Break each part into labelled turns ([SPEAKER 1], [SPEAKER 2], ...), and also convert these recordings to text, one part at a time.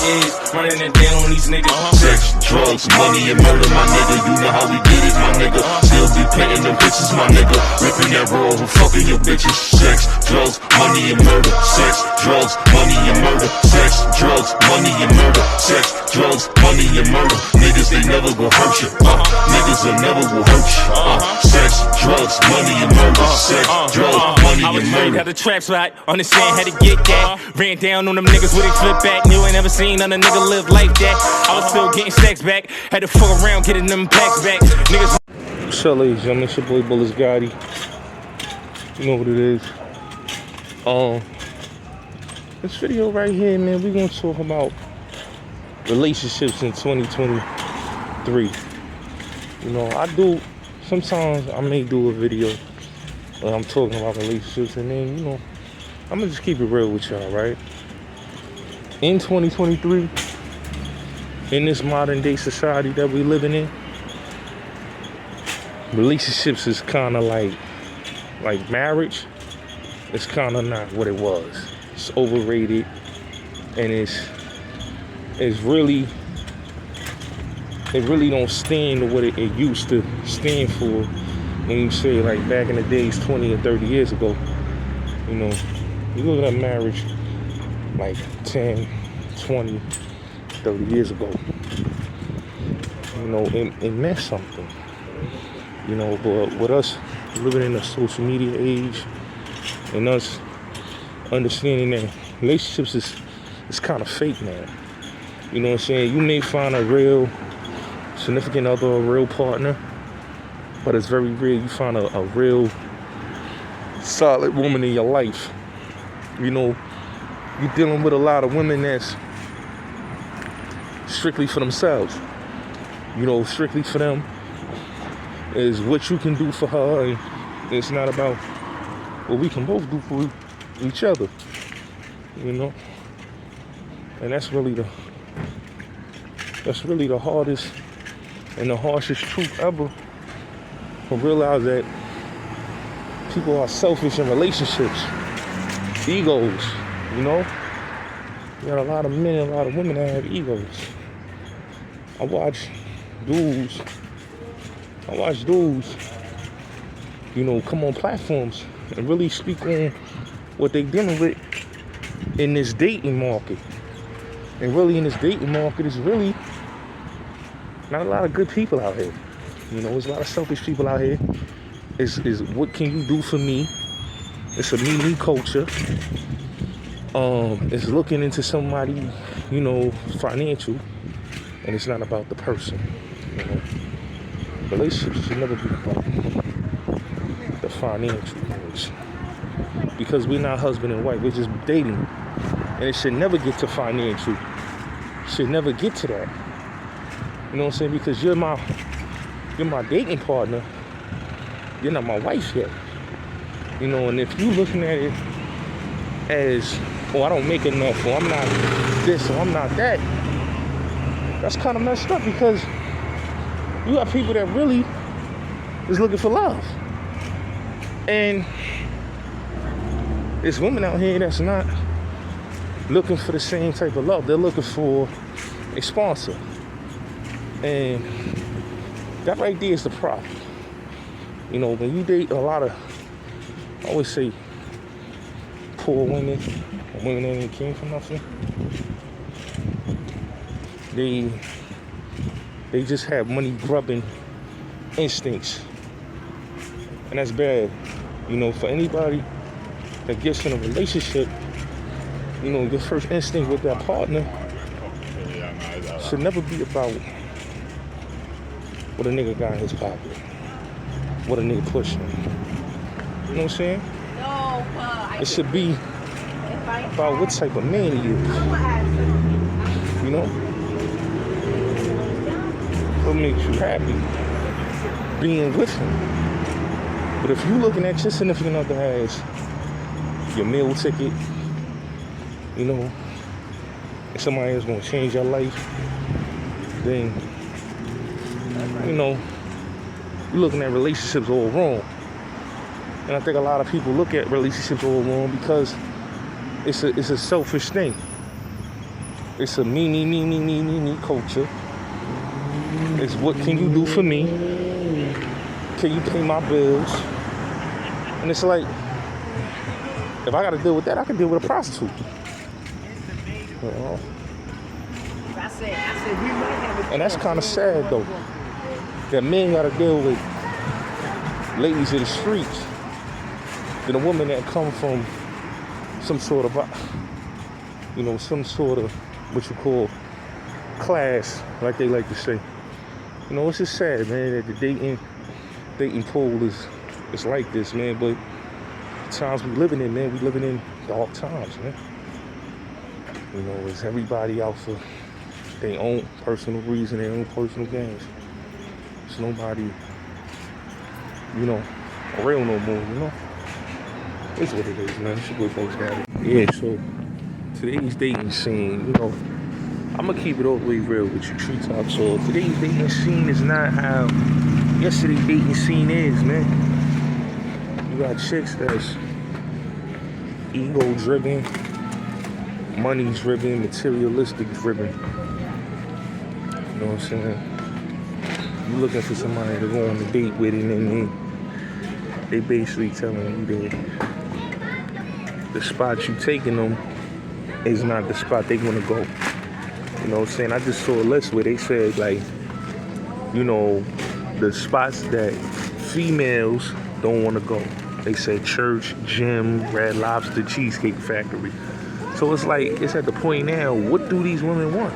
[SPEAKER 1] is, running it down on these niggas.
[SPEAKER 2] Sex, drugs, money, and murder, my nigga. You know how we get it, my nigga. Still be painting them bitches, my nigga. Ripping that raw and fucking your bitches. Sex, drugs, money, and murder. Sex, drugs, money, and murder. Sex, drugs, money, and murder. Sex, drugs, money, and murder. Niggas, they never will hurt you. Niggas, they never will hurt you. Sex, drugs, money, and murder. Sex, drugs, money,
[SPEAKER 1] I was
[SPEAKER 2] and
[SPEAKER 1] trained
[SPEAKER 2] murder.
[SPEAKER 1] how the traps right, understand how to get that. Ran down on them niggas with a flip back. Knew I never seen none nigga live like that. I was still getting stacks back. Had to fuck around getting them packs back. Niggas.
[SPEAKER 3] What's up, ladies and gentlemen? It's your boy Bulletz Gotti. You know what it is. This video right here, man, we're gonna talk about relationships in 2023. You know, sometimes I may do a video where I'm talking about relationships, and then, you know, I'm gonna just keep it real with y'all, right? In 2023, in this modern day society that we living in, relationships is kind of like marriage. It's kind of not what it was. It's overrated, and it really don't stand to what it used to stand for. When you say, like, back in the days 20 or 30 years ago, you know, you look at marriage like 10, 20, 30 years ago, you know, it meant something, you know. But with us living in a social media age and us understanding that relationships is kind of fake now, you know what I'm saying? You may find a real significant other, a real partner, but it's very rare you find a real solid woman in your life. You know, you're dealing with a lot of women that's strictly for themselves. You know, strictly for them is what you can do for her, and it's not about what we can both do for each other. You know, and that's really the hardest and the harshest truth ever. To realize that people are selfish in relationships, egos. You know, you got a lot of men and a lot of women that have egos. I watch dudes, you know, come on platforms and really speak on what they dealing with in this dating market. And really in this dating market is really not a lot of good people out here. You know, there's a lot of selfish people out here. Is what can you do for me? It's a me culture. It's looking into somebody, you know, financial, and it's not about the person. You know, relationships should never be about the financial things, because we're not husband and wife. We're just dating, and it should never get to financial. It should never get to that. You know what I'm saying? Because you're my dating partner. You're not my wife yet. You know, and if you looking at it as, oh, I don't make enough, or I'm not this, or I'm not that, that's kind of messed up, because you got people that really is looking for love. And there's women out here that's not looking for the same type of love. They're looking for a sponsor. And that right there is the problem. You know, when you date a lot of, I always say, poor women, or women that ain't came from nothing, they just have money grubbing instincts. And that's bad. You know, for anybody that gets in a relationship, you know, your first instinct with that partner should never be about what a nigga got in his pocket, what a nigga pushing. You know what I'm saying? It should be about what type of man he is. You know? What makes you happy being with him. But if you looking at your significant other as your meal ticket, you know, and somebody is gonna change your life, then, you know, you're looking at relationships all wrong. And I think a lot of people look at relationships all wrong because it's a selfish thing. It's a me culture. It's what can you do for me? Can you pay my bills? And it's like, if I got to deal with that, I can deal with a prostitute. You know? And that's kind of sad, though. That men got to deal with ladies in the streets than a woman that come from some sort of, some sort of what you call class, like they like to say. You know, it's just sad, man, that the dating pool is like this, man. But the times we living in, man, we living in dark times, man. You know, it's everybody out for their own personal reason, their own personal gains. It's nobody, real no more, It's what it is, man. It's your boy folks got it. Yeah, so today's dating scene, I'm gonna keep it all the way real with you, treetop. So today's dating scene is not how yesterday's dating scene is, man. You got chicks that's ego-driven, money-driven, materialistic-driven. You know what I'm saying? You looking for somebody to go on a date with, and then they basically telling you that the spot you taking them is not the spot they want to go. You know what I'm saying? I just saw a list where they said, like, the spots that females don't want to go. They said church, gym, Red Lobster, Cheesecake Factory. So it's like, it's at the point now, what do these women want?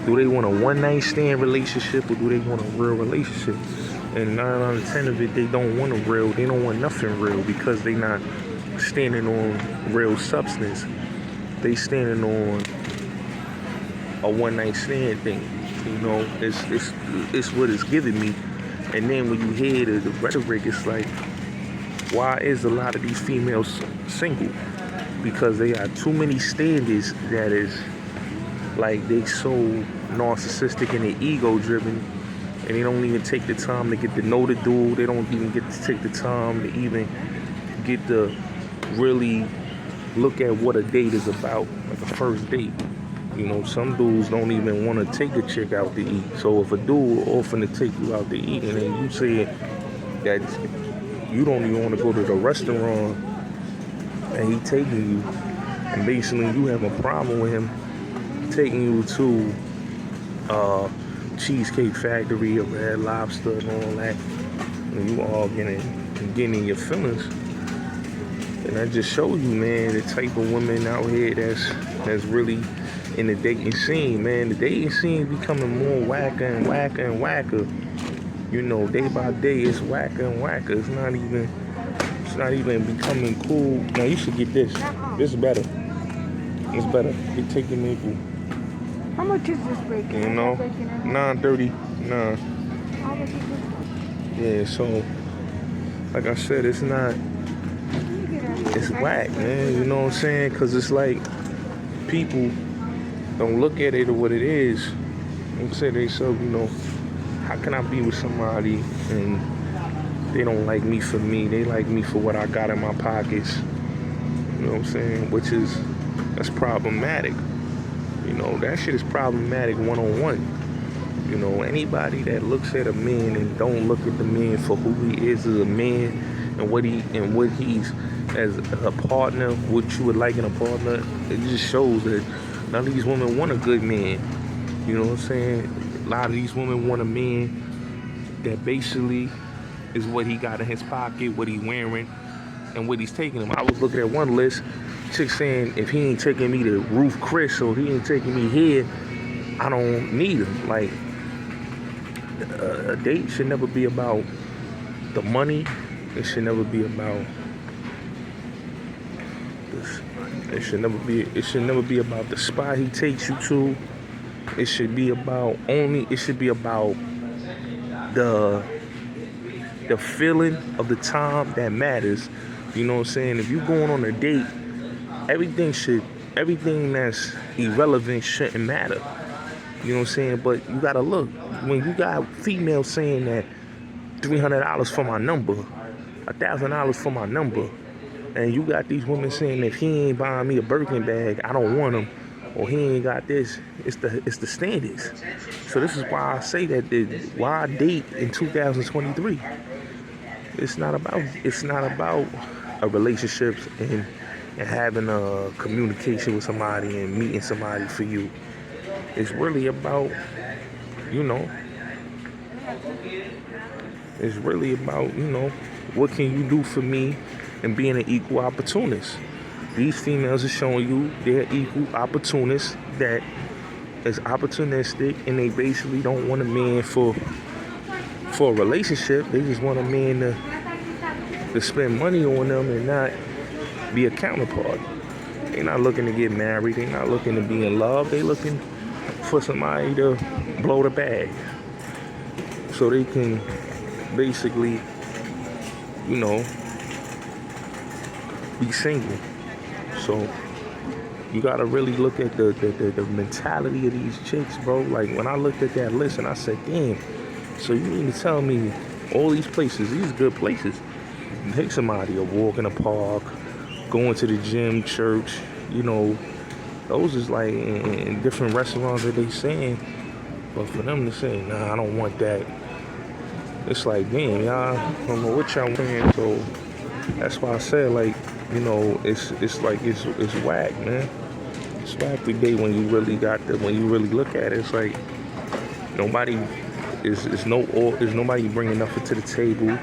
[SPEAKER 3] Do they want a one-night stand relationship, or do they want a real relationship? And 9 out of 10 of it, they don't want they don't want nothing real, because they not standing on real substance. They standing on a one-night stand thing. It's what it's giving me. And then when you hear the rhetoric, it's like, why is a lot of these females single? Because they got too many standards that is like, they so narcissistic and they ego-driven, and they don't even take the time to get to know the dude. They don't even get to take the time to even get to really look at what a date is about, like a first date. Some dudes don't even want to take a chick out to eat. So if a dude offering to take you out to eat, and then you say that you don't even want to go to the restaurant, and he taking you, and basically you have a problem with him taking you to Cheesecake Factory or Red Lobster and all that, and you all getting in your feelings. And I just show you, man, the type of women out here that's really in the dating scene, man. The dating scene becoming more whacker and whacker and whacker. Day by day it's whacker and whacker. It's not even becoming cool. Now you should get this. This is better. It's better. You take the maple.
[SPEAKER 4] How much is this breaking?
[SPEAKER 3] $9.39.
[SPEAKER 4] How much is this?
[SPEAKER 3] Yeah, so like I said, it's whack, man. You know what I'm saying? Because it's like, people don't look at it or what it is and say to themselves, how can I be with somebody and they don't like me for me? They like me for what I got in my pockets. You know what I'm saying? That's problematic. That shit is problematic one-on-one. Anybody that looks at a man and don't look at the man for who he is as a man, and what he's as a partner, what you would like in a partner, it just shows that none of these women want a good man. You know what I'm saying? A lot of these women want a man that basically is what he got in his pocket, what he's wearing, and what he's taking him. I was looking at one list, chick saying, if he ain't taking me to Roof Chris, or he ain't taking me here, I don't need him. Like, a date should never be about the money. It should never be about this. It should never be about the spot he takes you to. It should be about the feeling of the time that matters. You know what I'm saying? If you're going on a date, everything that's irrelevant shouldn't matter. You know what I'm saying? But you gotta look. When you got females saying that $300 for my number, $1,000 for my number, and you got these women saying if he ain't buying me a Birkin bag, I don't want him. or he ain't got this. It's the standards. So this is why I say that why date in 2023. It's not about a relationship and having a communication with somebody and meeting somebody for you. It's really about, it's really about, what can you do for me and being an equal opportunist. These females are showing you they're equal opportunists that is opportunistic, and they basically don't want a man for a relationship. They just want a man to spend money on them and not be a counterpart. They're not looking to get married. They're not looking to be in love. They're looking for somebody to blow the bag so they can basically, be single. So you gotta really look at the mentality of these chicks, bro. Like when I looked at that list and I said, damn, so you mean to tell me all these places, these good places, take somebody a walk in the park, going to the gym, church, those is like in different restaurants that they saying, but for them to say, nah, I don't want that, it's like, damn, y'all, I don't know what y'all saying. So that's why I said, like, it's whack, man. It's whack today when you really look at it. It's like nobody is nobody bringing nothing to the table.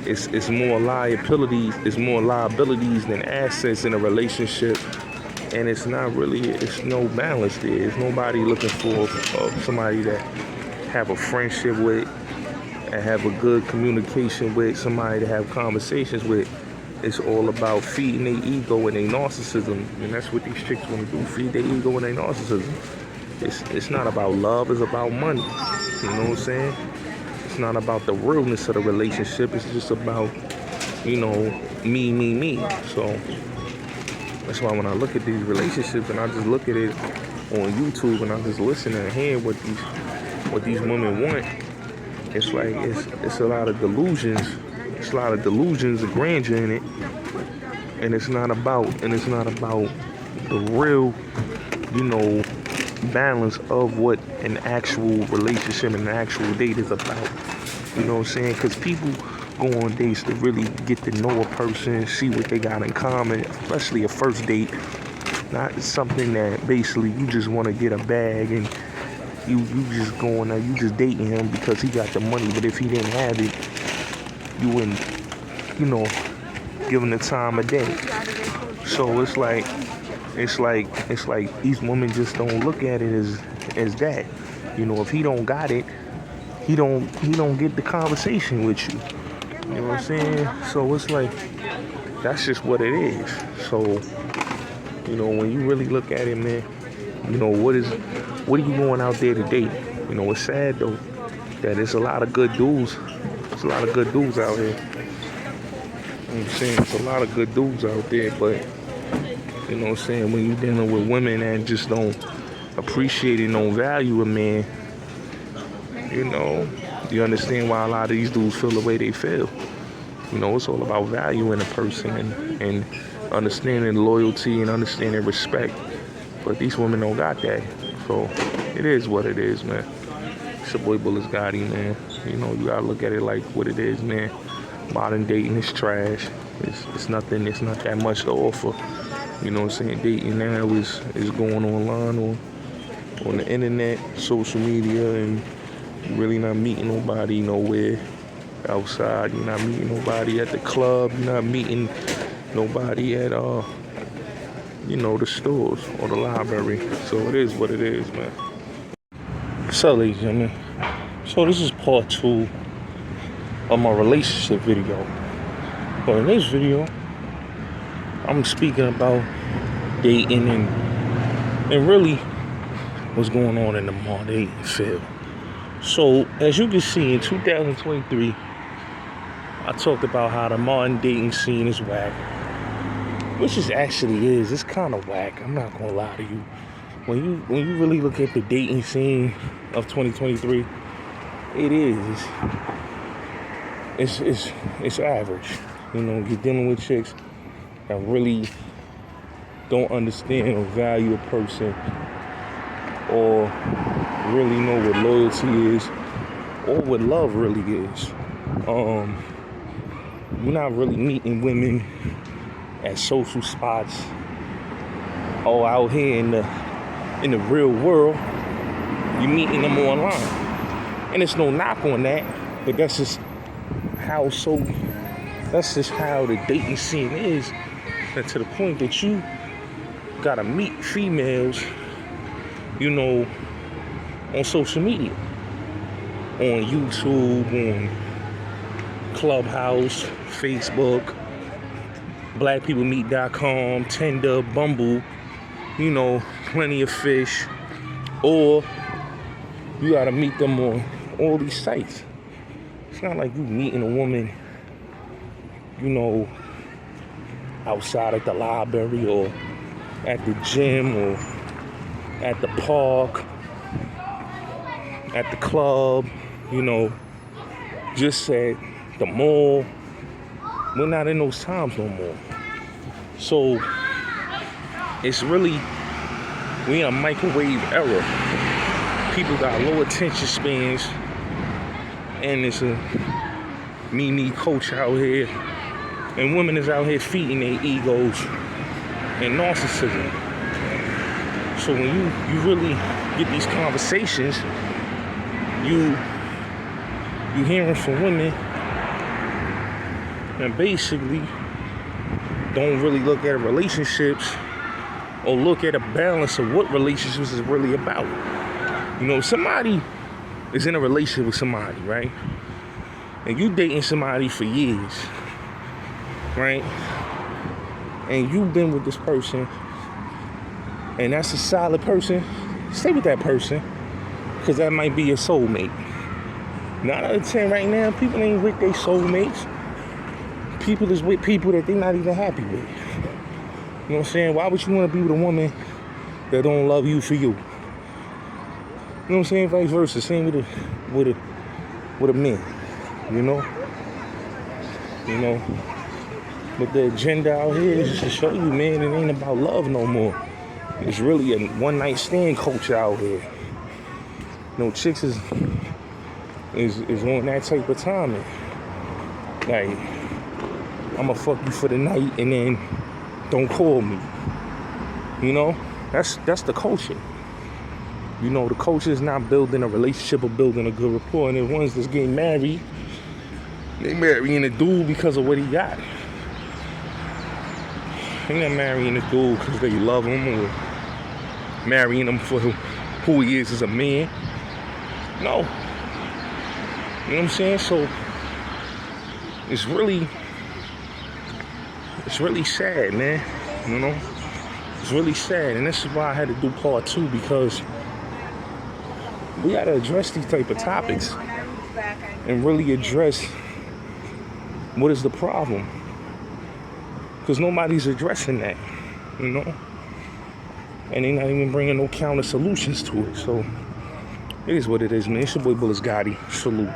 [SPEAKER 3] It's more liabilities. It's more liabilities than assets in a relationship, and it's no balance there. It's nobody looking for somebody that have a friendship with and have a good communication with, somebody to have conversations with. It's all about feeding their ego and their narcissism, and that's what these chicks want to do, feed their ego and their narcissism. It's not about love, it's about money. You know what I'm saying? It's not about the realness of the relationship, it's just about, me. So that's why when I look at these relationships and I just look at it on YouTube and I just listen and hear what these women want, it's like it's a lot of delusions. It's a lot of delusions of grandeur in it, and it's not about the real, balance of what an actual relationship and an actual date is about. You know what I'm saying? Because people go on dates to really get to know a person, see what they got in common, especially a first date. Not something that basically you just want to get a bag and you just going there, you just dating him because he got the money, but if he didn't have it, you wouldn't, give him the time of day. So it's like these women just don't look at it as that. If he don't got it, he don't get the conversation with you. You know what I'm saying? So it's like that's just what it is. So when you really look at it, man, what are you going out there to date? It's sad though that there's a lot of good dudes. There's a lot of good dudes out here. You know what I'm saying? There's a lot of good dudes out there, but you know what I'm saying, when you're dealing with women that just don't appreciate and don't value a man, you understand why a lot of these dudes feel the way they feel. It's all about valuing a person and understanding loyalty and understanding respect. But these women don't got that. So it is what it is, man. It's your boy Bulletz Gotti, man. You gotta look at it like what it is, man. Modern dating is trash. It's nothing. It's not that much to offer. You know what I'm saying? Dating now is going online on the internet, social media, and you're really not meeting nobody nowhere outside. You're not meeting nobody at the club. You're not meeting nobody at the stores or the library. So it is what it is, man. So, ladies and gentlemen, so this is part 2 of my relationship video. But in this video, I'm speaking about dating and really what's going on in the modern dating field. So, as you can see, in 2023, I talked about how the modern dating scene is whack. Which it actually is. It's kind of whack. I'm not gonna lie to you. When you really look at the dating scene of 2023, it is. It's average. You're dealing with chicks that really don't understand or value a person or really know what loyalty is or what love really is. We're not really meeting women at social spots or out here in the real world. You're meeting them online. And it's no knock on that, but that's just how the dating scene is. And to the point that you gotta meet females, you know, on social media, on YouTube, on Clubhouse, Facebook, blackpeoplemeet.com, Tinder, Bumble, you know, plenty of fish, or you gotta meet them on all these sites. It's not like you meeting a woman, you know, outside at the library or at the gym or at the park, at the club, you know, just at the mall. We're not in those times no more. So it's really, we in a microwave era. People got low attention spans, and it's a me culture out here, and women is out here feeding their egos and narcissism. So when you really get these conversations, you hearing from women and basically don't really look at relationships or look at a balance of what relationships is really about. You know, somebody is in a relationship with somebody, right? And you dating somebody for years, right? And you've been with this person, and that's a solid person. Stay with that person, because that might be your soulmate. 9 out of 10 right now, people ain't with their soulmates. People is with people that they're not even happy with. You know what I'm saying? Why would you want to be with a woman that don't love you for you? You know what I'm saying? Vice versa. Same with a man. You know? But the agenda out here is just to show you, man, it ain't about love no more. It's really a one-night stand culture out here. You know, chicks is on that type of timing. Like, I'ma fuck you for the night and then don't call me. You know? That's the culture. You know, the culture is not building a relationship or building a good rapport. And the ones that's getting married, they marrying a dude because of what he got. They're not marrying a dude because they love him or marrying him for who he is as a man. No. You know what I'm saying? So it's really sad, man. You know? It's really sad. And this is why I had to do part 2, because we gotta address these type of topics and really address what is the problem. Because nobody's addressing that, you know? And they're not even bringing no counter solutions to it. So it is what it is, man. It's your boy Bulletz Gotti. Salute.